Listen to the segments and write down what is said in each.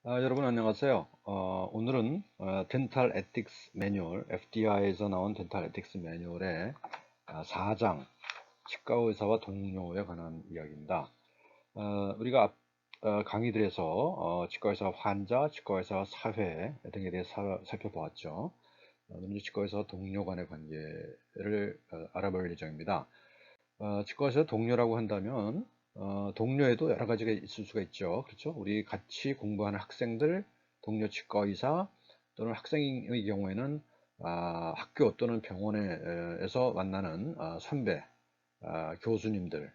여러분 안녕하세요. 오늘은 덴탈 에틱스 매뉴얼, FDI에서 나온 덴탈 에틱스 매뉴얼의 4장 치과 의사와 동료에 관한 이야기입니다. 우리가 앞 강의들에서 치과 의사와 환자, 치과 의사와 사회 등에 대해서 살펴보았죠. 오늘 치과 의사와 동료 간의 관계를 알아볼 예정입니다. 치과에서 동료라고 한다면 동료에도 여러 가지가 있을 수가 있죠. 그렇죠? 우리 같이 공부하는 학생들, 동료 치과 의사 또는 학생의 경우에는 학교 또는 병원에서 만나는 선배, 교수님들,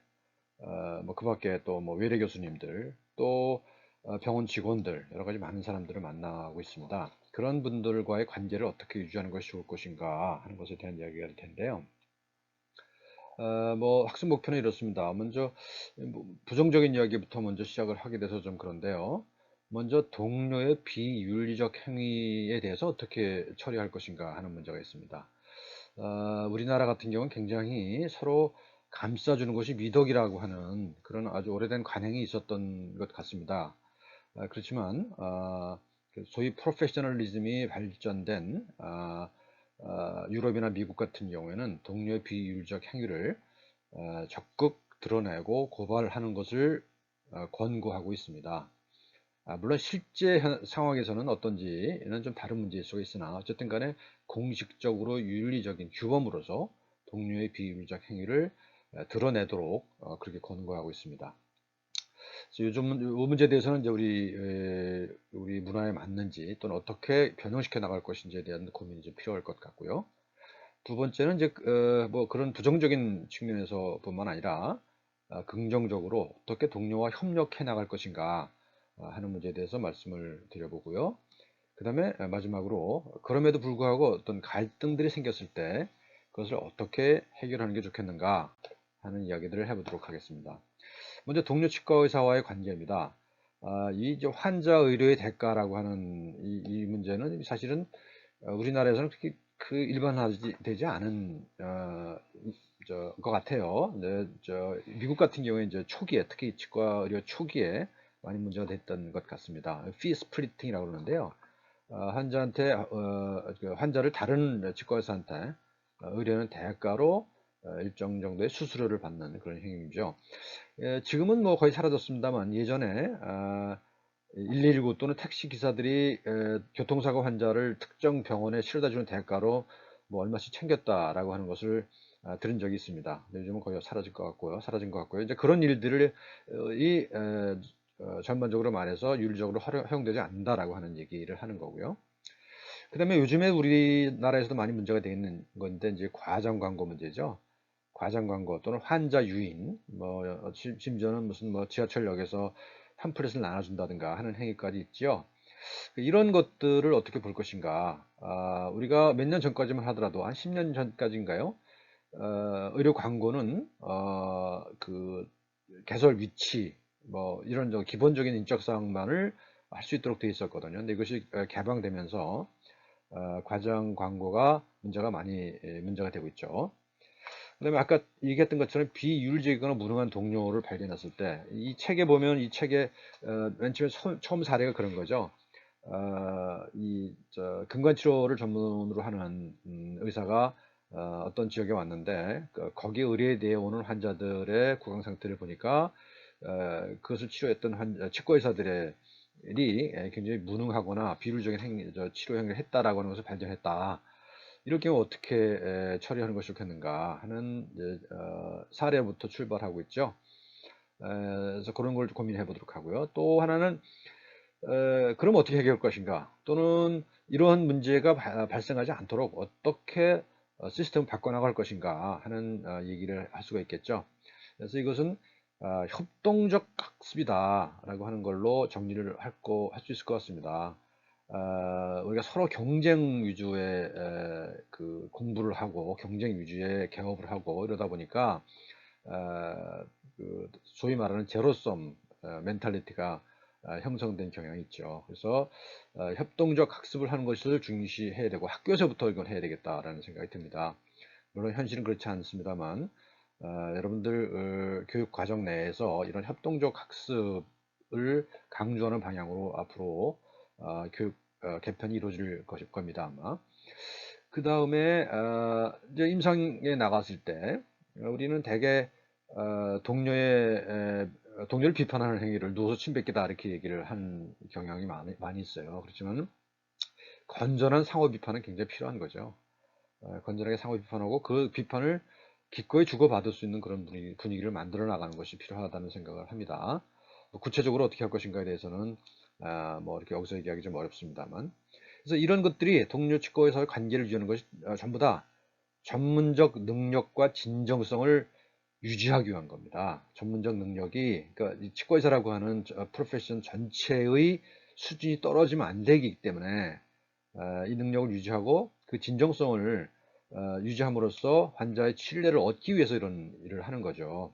뭐 그 밖에 또 뭐 외래 교수님들, 또 병원 직원들, 여러 가지 많은 사람들을 만나고 있습니다. 그런 분들과의 관계를 어떻게 유지하는 것이 좋을 것인가 하는 것에 대한 이야기가 될 텐데요. 뭐 학습 목표는 이렇습니다. 먼저 뭐 부정적인 이야기부터 먼저 시작을 하게 돼서 좀 그런데요. 먼저 동료의 비윤리적 행위에 대해서 어떻게 처리할 것인가 하는 문제가 있습니다. 우리나라 같은 경우는 굉장히 서로 감싸주는 것이 미덕이라고 하는 그런 아주 오래된 관행이 있었던 것 같습니다. 그렇지만 그 소위 프로페셔널리즘이 발전된 유럽이나 미국 같은 경우에는 동료의 비윤리적 행위를 적극 드러내고 고발하는 것을 권고하고 있습니다. 물론 실제 상황에서는 어떤지는 좀 다른 문제일 수가 있으나 어쨌든 간에 공식적으로 윤리적인 규범으로서 동료의 비윤리적 행위를 드러내도록 그렇게 권고하고 있습니다. 요즘 이 문제에 대해서는 이제 우리 문화에 맞는지 또는 어떻게 변형시켜 나갈 것인지에 대한 고민이 좀 필요할 것 같고요. 두 번째는 이제 뭐 그런 부정적인 측면에서뿐만 아니라 긍정적으로 어떻게 동료와 협력해 나갈 것인가 하는 문제에 대해서 말씀을 드려보고요. 그 다음에 마지막으로 그럼에도 불구하고 어떤 갈등들이 생겼을 때 그것을 어떻게 해결하는 게 좋겠는가 하는 이야기들을 해보도록 하겠습니다. 먼저 동료 치과 의사와의 관계입니다. 이 이제 환자 의료의 대가라고 하는 이 문제는 사실은 우리나라에서는 그렇게 일반화되지 않은 것 같아요. 네, 미국 같은 경우에 이제 초기에 특히 치과 의료 초기에 많이 문제가 됐던 것 같습니다. 피 스플리팅이라고 그러는데요. 환자한테 그 환자를 다른 치과 의사한테 의뢰하는 대가로 일정 정도의 수수료를 받는 그런 행위죠. 지금은 뭐 거의 사라졌습니다만 예전에 119 또는 택시 기사들이 교통사고 환자를 특정 병원에 실어다 주는 대가로 뭐 얼마씩 챙겼다라고 하는 것을 들은 적이 있습니다. 요즘은 거의 사라진 것 같고요. 이제 그런 일들을 전반적으로 말해서 윤리적으로 허용되지 않는다라고 하는 얘기를 하는 거고요. 그다음에 요즘에 우리나라에서도 많이 문제가 되어 있는 건데 이제 과장 광고 문제죠. 과장 광고 또는 환자 유인, 뭐 심지어는 무슨 뭐 지하철역에서 팜플렛을 나눠준다든가 하는 행위까지 있지요. 이런 것들을 어떻게 볼 것인가? 우리가 몇 년 전까지만 하더라도 한 10년 전까지인가요? 의료 광고는 그 개설 위치, 뭐 이런 기본적인 인적 사항만을 할 수 있도록 되어 있었거든요. 근데 이것이 개방되면서 과장 광고가 문제가 되고 있죠. 그다음에 아까 얘기했던 것처럼 비윤리적이거나 무능한 동료를 발견했을 때 이 책에 보면 이 책에 맨 처음에 처음 사례가 그런 거죠. 근관치료를 전문으로 하는 의사가 어떤 지역에 왔는데 거기 의뢰대에 오는 환자들의 구강 상태를 보니까 그것을 치료했던 치과 의사들의 이 굉장히 무능하거나 비윤리적인 치료 행위를 했다라고 하는 것을 발견했다. 이럴 경우 어떻게 처리하는 것이 좋겠는가 하는 이제, 사례부터 출발하고 있죠. 그래서 그런 걸 고민해 보도록 하고요. 또 하나는 그럼 어떻게 해결할 것인가? 또는 이러한 문제가 발생하지 않도록 어떻게 시스템을 바꿔나갈 것인가 하는 얘기를 할 수가 있겠죠. 그래서 이것은 협동적 학습이다라고 하는 걸로 정리를 할 수 있을 것 같습니다. 우리가 서로 경쟁 위주의 그 공부를 하고 경쟁 위주의 개업을 하고 이러다 보니까 그 소위 말하는 제로섬 멘탈리티가 형성된 경향이 있죠. 그래서 협동적 학습을 하는 것을 중시해야 되고 학교에서부터 이건 해야 되겠다라는 생각이 듭니다. 물론 현실은 그렇지 않습니다만 여러분들 교육 과정 내에서 이런 협동적 학습 강조하는 방향으로 앞으로 교육 개편이 이루어질 겁니다, 아마. 그 다음에 이제 임상에 나갔을 때 우리는 대개 동료를 비판하는 행위를 누워서 침 뱉기다 이렇게 얘기를 한 경향이 많이 있어요. 그렇지만 건전한 상호 비판은 굉장히 필요한 거죠. 건전하게 상호 비판하고 그 비판을 기꺼이 주고받을 수 있는 그런 분위기를 만들어 나가는 것이 필요하다는 생각을 합니다. 구체적으로 어떻게 할 것인가에 대해서는 뭐 이렇게 여기서 얘기하기 좀 어렵습니다만, 그래서 이런 것들이 동료 치과의사의 관계를 유지하는 것이 전부 다 전문적 능력과 진정성을 유지하기 위한 겁니다. 전문적 능력이, 그러니까 이 치과의사라고 하는 프로페션 전체의 수준이 떨어지면 안 되기 때문에 이 능력을 유지하고 그 진정성을 유지함으로써 환자의 신뢰를 얻기 위해서 이런 일을 하는 거죠.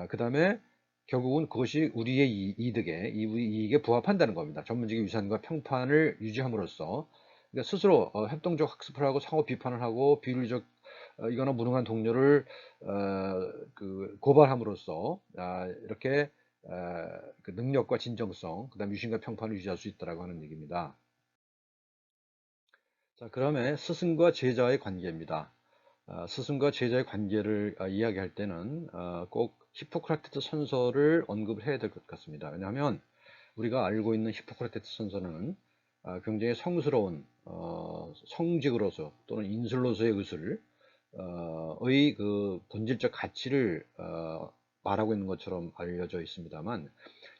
그 다음에 결국은 그것이 우리의 이익에 부합한다는 겁니다. 전문적인 위상과 평판을 유지함으로써, 그러니까 스스로 협동적 학습을 하고 상호 비판을 하고 비윤리적 이거나 무능한 동료를 고발함으로써 이렇게 그 능력과 진정성, 그다음 유신과 평판을 유지할 수 있다라고 하는 얘기입니다. 자, 그다음에 스승과 제자의 관계입니다. 스승과 제자의 관계를 이야기할 때는 꼭 히포크라테스 선서를 언급을 해야 될 것 같습니다. 왜냐하면 우리가 알고 있는 히포크라테스 선서는 굉장히 성스러운 성직으로서 또는 인술로서의 그 본질적 가치를 말하고 있는 것처럼 알려져 있습니다만,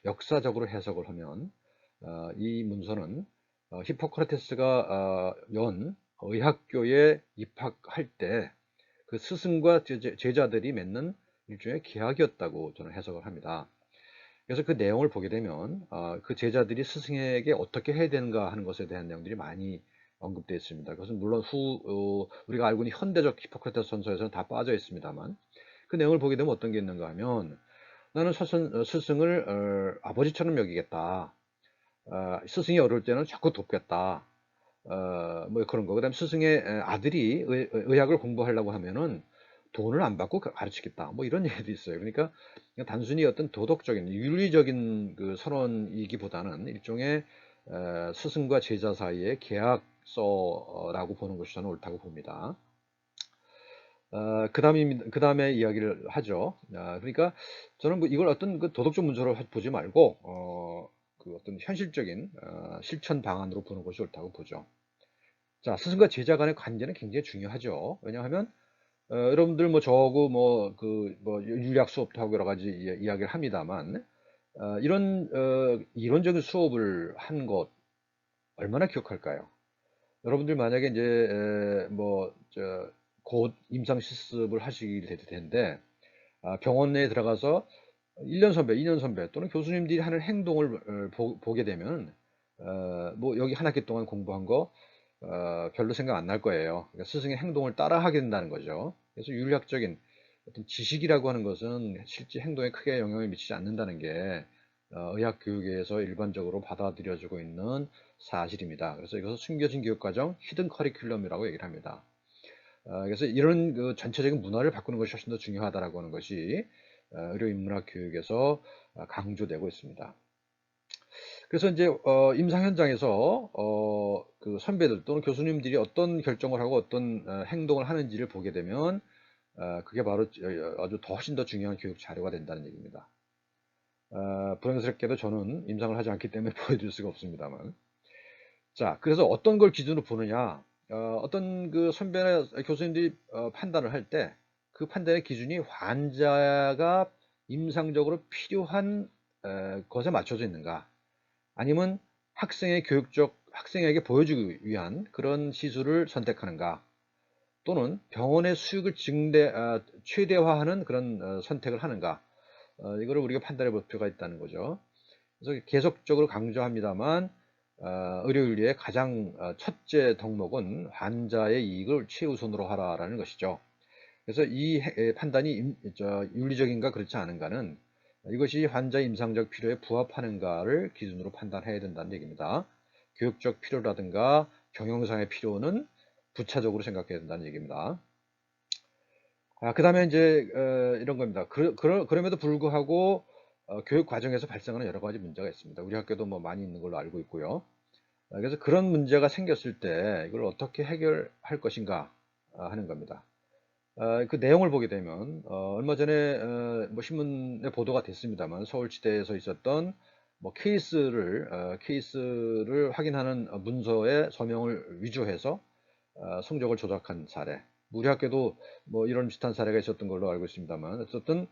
역사적으로 해석을 하면 이 문서는 히포크라테스가 연 의학교에 입학할 때 그 스승과 제자들이 맺는 일종의 계약이었다고 저는 해석을 합니다. 그래서 그 내용을 보게 되면 그 제자들이 스승에게 어떻게 해야 되는가 하는 것에 대한 내용들이 많이 언급되어 있습니다. 그것은 물론 우리가 알고 있는 현대적 히포크라테스 선서에서는 다 빠져 있습니다만, 그 내용을 보게 되면 어떤 게 있는가 하면, 나는 스승을 아버지처럼 여기겠다. 스승이 어려울 때는 자꾸 돕겠다. 뭐 그런 거. 그다음 스승의 아들이 의학을 공부하려고 하면은 돈을 안 받고 가르치겠다. 뭐 이런 얘기도 있어요. 그러니까 그냥 단순히 어떤 도덕적인 윤리적인 그 선언이기보다는 일종의 스승과 제자 사이의 계약서라고 보는 것이 저는 옳다고 봅니다. 그 다음에 이야기를 하죠. 그러니까 저는 뭐 이걸 어떤 그 도덕적 문제로 보지 말고 그 어떤 현실적인 실천 방안으로 보는 것이 옳다고 보죠. 자, 스승과 제자 간의 관계는 굉장히 중요하죠. 왜냐하면 여러분들 뭐 저하고 뭐 윤리학 수업도 하고 여러 가지 이야기를 합니다만, 이런 이론적인 수업을 한 것 얼마나 기억할까요? 여러분들 만약에 이제 곧 임상 실습을 하시게 될 텐데, 병원에 들어가서 1년 선배, 2년 선배 또는 교수님들이 하는 행동을 보게 되면 뭐 여기 한 학기 동안 공부한 거 별로 생각 안 날 거예요. 그러니까 스승의 행동을 따라하게 된다는 거죠. 그래서 윤리학적인 어떤 지식이라고 하는 것은 실제 행동에 크게 영향을 미치지 않는다는 게 의학 교육에서 일반적으로 받아들여지고 있는 사실입니다. 그래서 이것을 숨겨진 교육과정, 히든 커리큘럼이라고 얘기를 합니다. 그래서 이런 그 전체적인 문화를 바꾸는 것이 훨씬 더 중요하다라고 하는 것이 의료인문학 교육에서 강조되고 있습니다. 그래서 이제 임상 현장에서 그 선배들 또는 교수님들이 어떤 결정을 하고 어떤 행동을 하는지를 보게 되면 그게 바로 아주 훨씬 더 중요한 교육 자료가 된다는 얘기입니다. 불행스럽게도 저는 임상을 하지 않기 때문에 보여드릴 수가 없습니다만, 자, 그래서 어떤 걸 기준으로 보느냐, 어떤 그 선배나 교수님들이 판단을 할 때 그 판단의 기준이 환자가 임상적으로 필요한 것에 맞춰져 있는가, 아니면 학생에게 보여주기 위한 그런 시술을 선택하는가, 또는 병원의 수익을 최대화하는 그런 선택을 하는가, 이거를 우리가 판단해 볼 필요가 있다는 거죠. 그래서 계속적으로 강조합니다만, 의료윤리의 가장 첫째 덕목은 환자의 이익을 최우선으로 하라라는 것이죠. 그래서 이 판단이 윤리적인가 그렇지 않은가는 이것이 환자 임상적 필요에 부합하는가를 기준으로 판단해야 된다는 얘기입니다. 교육적 필요라든가 경영상의 필요는 부차적으로 생각해야 된다는 얘기입니다. 그 다음에 이제 이런 겁니다. 그럼에도 불구하고 교육 과정에서 발생하는 여러 가지 문제가 있습니다. 우리 학교도 뭐 많이 있는 걸로 알고 있고요. 그래서 그런 문제가 생겼을 때 이걸 어떻게 해결할 것인가 하는 겁니다. 그 내용을 보게 되면 얼마 전에 뭐 신문에 보도가 됐습니다만 서울지대에서 있었던 뭐 케이스를 확인하는 문서의 서명을 위조해서 성적을 조작한 사례. 우리 학교도 뭐 이런 비슷한 사례가 있었던 걸로 알고 있습니다만 어쨌든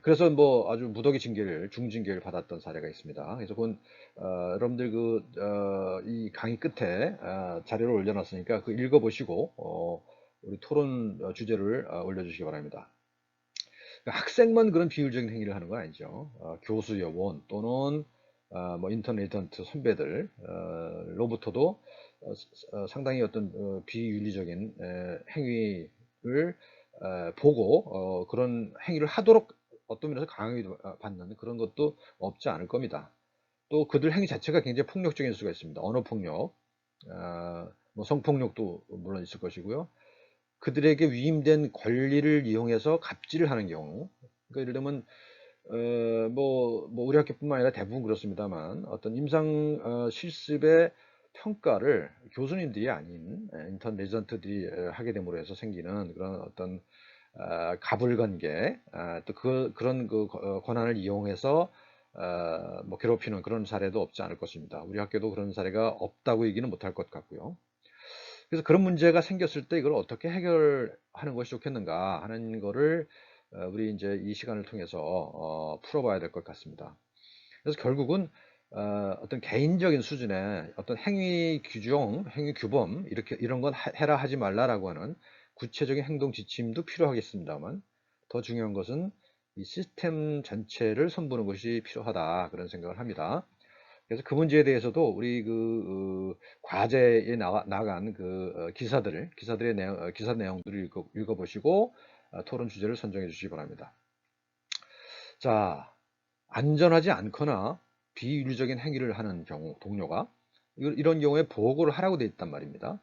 그래서 뭐 아주 무더기 징계를 중징계를 받았던 사례가 있습니다. 그래서 그건 여러분들 이 강의 끝에 자료를 올려놨으니까 그 읽어보시고 우리 토론 주제를 올려주시기 바랍니다. 그러니까 학생만 그런 비율적인 행위를 하는 건 아니죠. 교수 여원 또는 뭐 인턴 에이전트 선배들 로부터도 상당히 어떤 비윤리적인 행위를 보고 그런 행위를 하도록 어떤 면에서 강하게 받는 그런 것도 없지 않을 겁니다. 또 그들 행위 자체가 굉장히 폭력적인 수가 있습니다. 언어폭력, 뭐 성폭력도 물론 있을 것이고요. 그들에게 위임된 권리를 이용해서 갑질을 하는 경우, 그러니까 예를 들면 뭐 우리 학교뿐만 아니라 대부분 그렇습니다만 어떤 임상 실습의 평가를 교수님들이 아닌 인턴 레지던트들이 하게 됨으로 해서 생기는 그런 어떤 가불관계, 또 그런 권한을 이용해서 뭐 괴롭히는 그런 사례도 없지 않을 것입니다. 우리 학교도 그런 사례가 없다고 얘기는 못할 것 같고요. 그래서 그런 문제가 생겼을 때 이걸 어떻게 해결하는 것이 좋겠는가 하는 거를 우리 이제 이 시간을 통해서 풀어봐야 될 것 같습니다. 그래서 결국은 어떤 개인적인 수준의 어떤 행위 규정, 행위 규범 이런 건 해라 하지 말라라고 하는 구체적인 행동 지침도 필요하겠습니다만 더 중요한 것은 이 시스템 전체를 선보는 것이 필요하다 그런 생각을 합니다. 그래서 그 문제에 대해서도 우리 과제에 나간 기사들의 기사 내용들을 읽어보시고 토론 주제를 선정해 주시기 바랍니다. 자, 안전하지 않거나 비윤리적인 행위를 하는 경우, 동료가 이런 경우에 보고를 하라고 되어 있단 말입니다.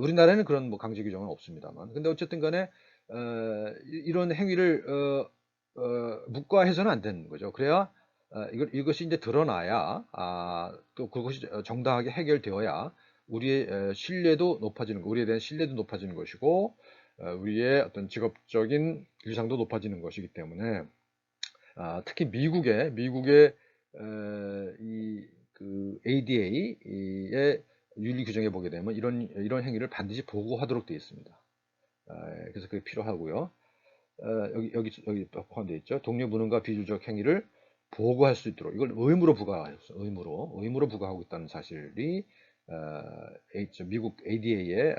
우리나라에는 그런 뭐 강제 규정은 없습니다만, 근데 어쨌든 간에 이런 행위를 묵과해서는 안 되는 거죠. 그래야 이것이 이제 드러나야 또 그것이 정당하게 해결되어야 우리의 신뢰도 높아지는 거, 우리에 대한 신뢰도 높아지는 것이고 우리의 어떤 직업적인 위상도 높아지는 것이기 때문에 특히 미국의 이그 ADA의 윤리 규정에 보게 되면 이런 행위를 반드시 보고하도록 되어 있습니다. 그래서 그게 필요하고요. 여기 포함되어 있죠. 동료 무능과 비주적 행위를 보고할 수 있도록 이걸 의무로 부과하고 있다는 사실이 미국 ADA의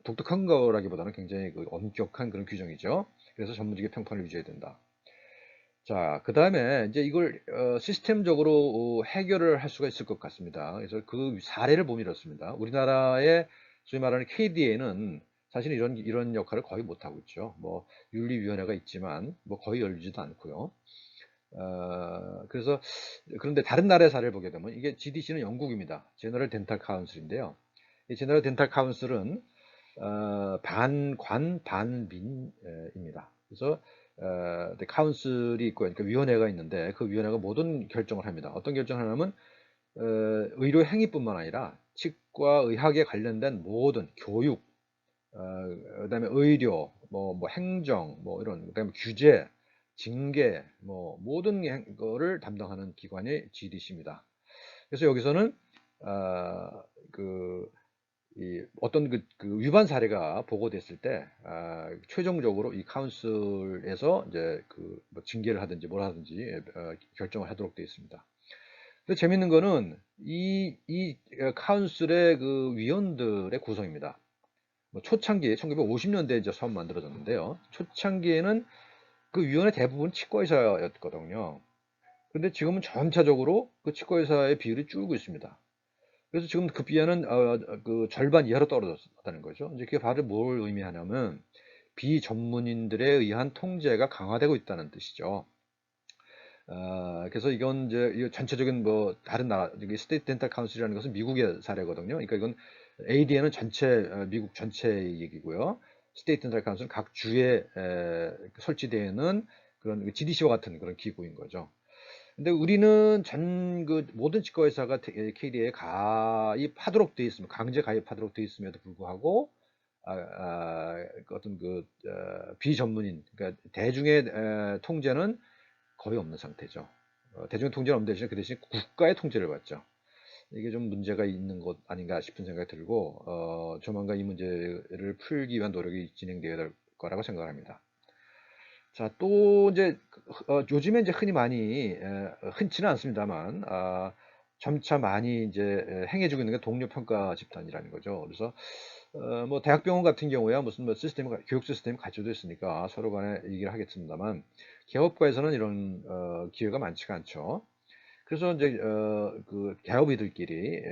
독특한 거라기보다는 굉장히 엄격한 그런 규정이죠. 그래서 전문직의 평판을 유지해야 된다. 자, 그 다음에 이제 이걸 시스템적으로 해결을 할 수가 있을 것 같습니다. 그래서 그 사례를 보면 이렇습니다. 우리나라의 소위 말하는 KDA는 사실 이런 역할을 거의 못하고 있죠. 뭐 윤리위원회가 있지만 뭐 거의 열리지도 않고요. 그래서 그런데 다른 나라의 사례를 보게 되면 이게 GDC는 영국입니다. 제너럴 덴탈 카운슬인데요. 이 제너럴 덴탈 카운슬은 반관 반민입니다. 그래서 카운슬이 있고 그러니까 위원회가 있는데 그 위원회가 모든 결정을 합니다. 어떤 결정을 하냐면 의료 행위뿐만 아니라 치과 의학에 관련된 모든 교육, 그다음에 의료, 뭐 행정, 뭐 이런 그다음에 규제, 징계, 뭐 모든 거를 담당하는 기관이 GDC입니다. 그래서 여기서는 그 어떤 위반 사례가 보고됐을 때 최종적으로 이 카운슬에서 이제 뭐 징계를 하든지 뭘 하든지 결정을 하도록 되어 있습니다. 근데 재밌는 거는 이 카운슬의 그 위원들의 구성입니다. 뭐 초창기에 1950년대에 이제 처음 만들어졌는데요. 초창기에는 그 위원회 대부분 치과의사였거든요. 근데 지금은 점차적으로 그 치과의사의 비율이 줄고 있습니다. 그래서 지금 급비하는 그 절반 이하로 떨어졌다는 거죠. 이제 그게 바로 뭘 의미하냐면 비전문인들에 의한 통제가 강화되고 있다는 뜻이죠. 그래서 이건 이제 이 전체적인 뭐 다른 나라, 이게 스테이트 덴탈 카운슬이라는 것은 미국의 사례거든요. 그러니까 이건 ADN은 미국 전체 얘기고요. 스테이트 덴탈 카운슬은 각 주에 설치되어 있는 그런 GDC와 같은 그런 기구인 거죠. 근데 우리는 그 모든 치과의사가 KD에 가입하도록 되어 있으면, 강제 가입하도록 되어 있음에도 불구하고 그 어떤 비전문인, 그러니까 대중의 통제는 거의 없는 상태죠. 대중의 통제는 없는 대신에 그 대신 국가의 통제를 받죠. 이게 좀 문제가 있는 것 아닌가 싶은 생각이 들고, 조만간 이 문제를 풀기 위한 노력이 진행되어야 될 거라고 생각합니다. 자, 또 이제 요즘에 이제 흔히 많이 흔치는 않습니다만, 점차 많이 이제 행해지고 있는 게 동료 평가 집단이라는 거죠. 그래서 뭐 대학병원 같은 경우야 무슨 뭐 교육 시스템이 갖춰져 있으니까 서로 간에 얘기를 하겠습니다만, 기업과에서는 이런 기회가 많지가 않죠. 그래서 이제 그 개업이들끼리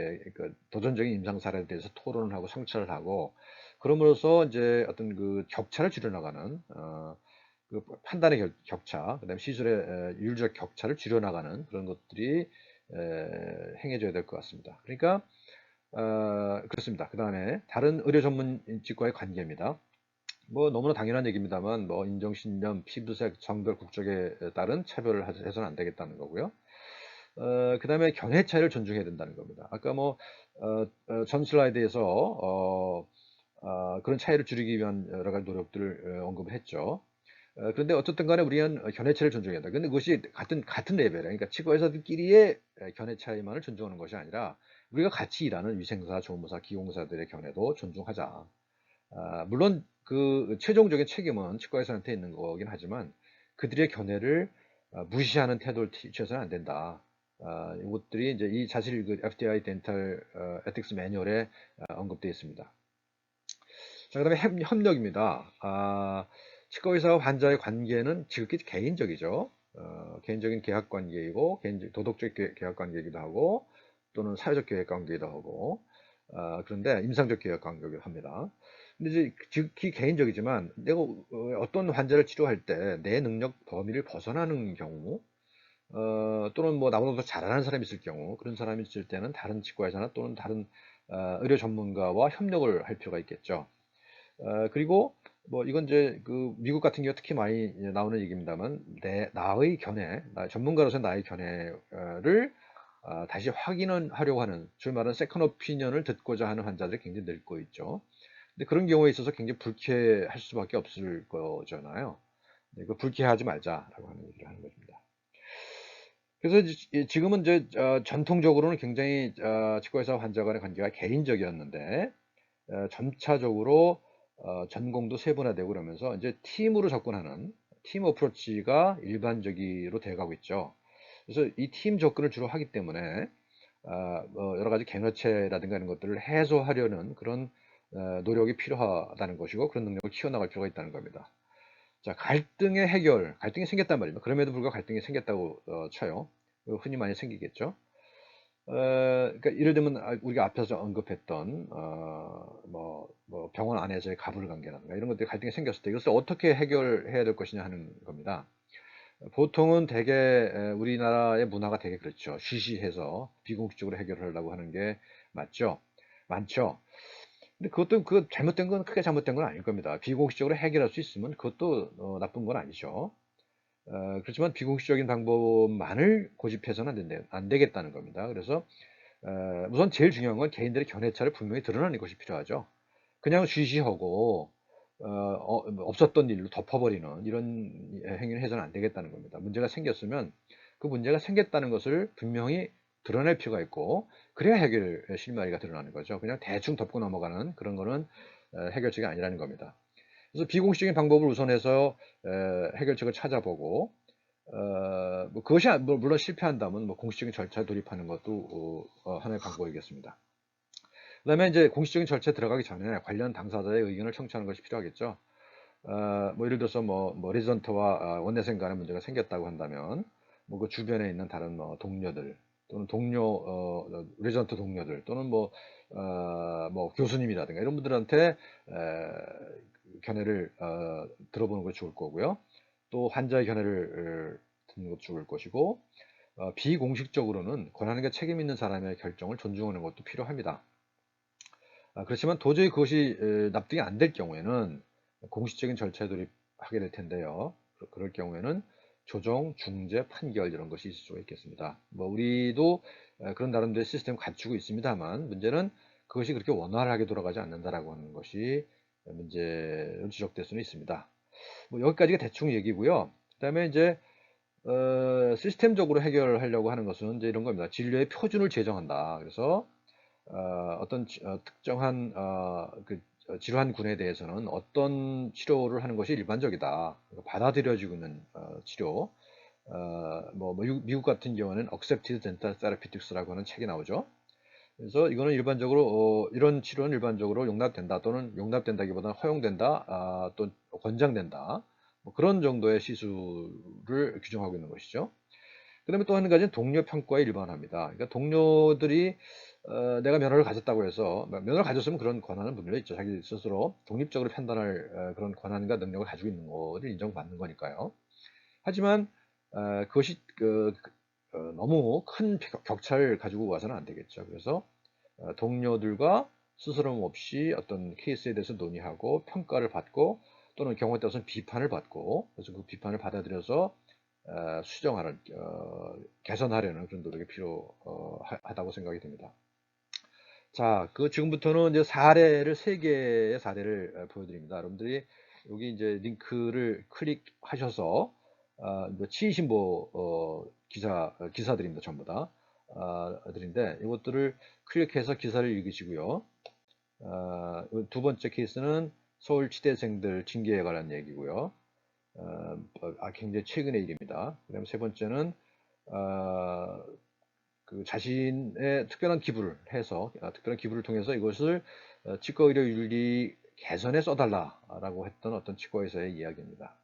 도전적인 임상 사례에 대해서 토론을 하고 성찰을 하고, 그럼으로써 이제 어떤 그 격차를 줄여나가는 그 판단의 격차, 그다음에 시술의 윤리적 격차를 줄여나가는 그런 것들이 행해져야 될 것 같습니다. 그러니까 그렇습니다. 그 다음에 다른 의료 전문직과의 관계입니다. 뭐 너무나 당연한 얘기입니다만, 뭐 인종신념, 피부색, 성별, 국적에 따른 차별을 해서는 안 되겠다는 거고요. 그 다음에 견해 차이를 존중해야 된다는 겁니다. 아까 뭐 전 슬라이드에서 그런 차이를 줄이기 위한 여러 가지 노력들을 언급을 했죠. 그런데 어쨌든 간에 우리는 견해 차이를 존중해야 된다. 근데 그것이 같은 레벨이에요. 그러니까 치과 의사들끼리의 견해 차이만을 존중하는 것이 아니라, 우리가 같이 일하는 위생사, 조무사, 기공사들의 견해도 존중하자. 물론 그 최종적인 책임은 치과 의사한테 있는 거긴 하지만, 그들의 견해를 무시하는 태도를 취해서는 안 된다. 이것들이 이제 이 사실 그 FDI 덴탈 에틱스 매뉴얼에 언급되어 있습니다. 자, 그다음에 협력입니다. 치과 의사와 환자의 관계는 지극히 개인적이죠. 개인적인 계약 관계이고, 도덕적 계약 관계이기도 하고, 또는 사회적 계약 관계이기도 하고, 그런데 임상적 계약 관계이기도 합니다. 근데 이제 지극히 개인적이지만, 내가 어떤 환자를 치료할 때 내 능력 범위를 벗어나는 경우, 또는 뭐 나보다 더 잘하는 사람이 있을 경우, 그런 사람이 있을 때는 다른 치과 의사나 또는 다른 의료 전문가와 협력을 할 필요가 있겠죠. 그리고 뭐 이건 이제 그 미국 같은 경우 특히 많이 나오는 얘기입니다만, 나의 견해, 전문가로서 나의 견해를 다시 확인을 하려고 하는, 소위 말하는 세컨 오피니언을 듣고자 하는 환자들이 굉장히 늘고 있죠. 근데 그런 경우에 있어서 굉장히 불쾌할 수밖에 없을 거잖아요. 그 불쾌하지 말자라고 하는 얘기를 하는 것입니다. 그래서 지금은 이제 전통적으로는 굉장히 치과의사 환자 간의 관계가 개인적이었는데, 점차적으로 전공도 세분화되고 그러면서 이제 팀으로 접근하는 팀 어프로치가 일반적으로 돼가고 있죠. 그래서 이 팀 접근을 주로 하기 때문에 뭐 여러 가지 갱어체라든가 이런 것들을 해소하려는 그런 노력이 필요하다는 것이고, 그런 능력을 키워나갈 필요가 있다는 겁니다. 자, 갈등이 생겼단 말입니다. 그럼에도 불구하고 갈등이 생겼다고 쳐요. 흔히 많이 생기겠죠. 그러니까 예를 들면 우리가 앞에서 언급했던 뭐 병원 안에서의 가불관계라든가 이런 것들이 갈등이 생겼을 때 이것을 어떻게 해결해야 될 것이냐 하는 겁니다. 보통은 대개 우리나라의 문화가 되게 그렇죠. 쉬쉬해서 비공식적으로 해결을 하려고 하는 게 맞죠. 많죠. 근데 그것도 잘못된 건 크게 잘못된 건 아닐 겁니다. 비공식적으로 해결할 수 있으면 그것도 나쁜 건 아니죠. 그렇지만 비공식적인 방법만을 고집해서는 안 되겠다는 겁니다. 그래서 우선 제일 중요한 건 개인들의 견해차를 분명히 드러내는 것이 필요하죠. 그냥 쉬쉬하고 없었던 일로 덮어버리는 이런 행위를 해서는 안 되겠다는 겁니다. 문제가 생겼으면 그 문제가 생겼다는 것을 분명히 드러낼 필요가 있고, 그래야 해결 실마리가 드러나는 거죠. 그냥 대충 덮고 넘어가는 그런 거는 해결책이 아니라는 겁니다. 그래서 비공식적인 방법을 우선해서 해결책을 찾아보고, 뭐 그것이 물론 실패한다면 뭐 공식적인 절차에 돌입하는 것도 하나의 방법이겠습니다. 그다음에 이제 공식적인 절차에 들어가기 전에 관련 당사자의 의견을 청취하는 것이 필요하겠죠. 뭐 예를 들어서 뭐 레지던트와 원내생 간의 문제가 생겼다고 한다면, 뭐 그 주변에 있는 다른 뭐 동료들, 또는 레지던트 동료들, 또는 뭐 교수님이라든가 이런 분들한테 견해를 들어보는 것이 좋을 거고요. 또 환자의 견해를 듣는 것도 좋을 것이고, 비공식적으로는 권한과 책임 있는 사람의 결정을 존중하는 것도 필요합니다. 그렇지만 도저히 그것이 납득이 안 될 경우에는 공식적인 절차에 돌입하게 될 텐데요. 그럴 경우에는 조정, 중재, 판결 이런 것이 있을 수가 있겠습니다. 뭐 우리도 그런 나름대로 시스템을 갖추고 있습니다만 문제는 그것이 그렇게 원활하게 돌아가지 않는다라고 하는 것이 문제로 지적될 수는 있습니다. 뭐 여기까지가 대충 얘기고요. 그다음에 이제 시스템적으로 해결하려고 하는 것은 이제 이런 겁니다. 진료의 표준을 제정한다. 그래서 어떤 특정한 질환군에 대해서는 어떤 치료를 하는 것이 일반적이다. 받아들여지고 있는 치료. 뭐 미국 같은 경우는 Accepted Dental Therapeutics라고 하는 책이 나오죠. 그래서 이거는 일반적으로 이런 치료는 일반적으로 용납된다 또는 용납된다기보다는 허용된다, 또 권장된다. 뭐 그런 정도의 시술을 규정하고 있는 것이죠. 그 다음에 또 한 가지는 동료 평가에 일반화입니다. 그러니까 동료들이 내가 면허를 가졌다고 해서 면허를 가졌으면 그런 권한은 분명히 있죠. 자기 스스로 독립적으로 판단할 그런 권한과 능력을 가지고 있는 것을 인정받는 거니까요. 하지만 그것이 너무 큰 격차를 가지고 와서는 안 되겠죠. 그래서 동료들과 스스럼 없이 어떤 케이스에 대해서 논의하고 평가를 받고 또는 경우에 따라서는 비판을 받고 그래서 그 비판을 받아들여서 수정하는 개선하려는 그런 노력이 필요하다고 생각이 됩니다. 자, 지금부터는 이제 세 개의 사례를 보여드립니다. 여러분들이 여기 이제 링크를 클릭하셔서 치이신보 기사들입니다. 전부 다 들인데 이것들을 클릭해서 기사를 읽으시고요. 두 번째 케이스는 서울 치대생들 징계에 관한 얘기고요. 굉장히 최근의 일입니다. 그다음 세 번째는 자신의 특별한 기부를 해서 특별한 기부를 통해서 이것을 치과의료 윤리 개선에 써달라라고 했던 어떤 치과의사의 이야기입니다.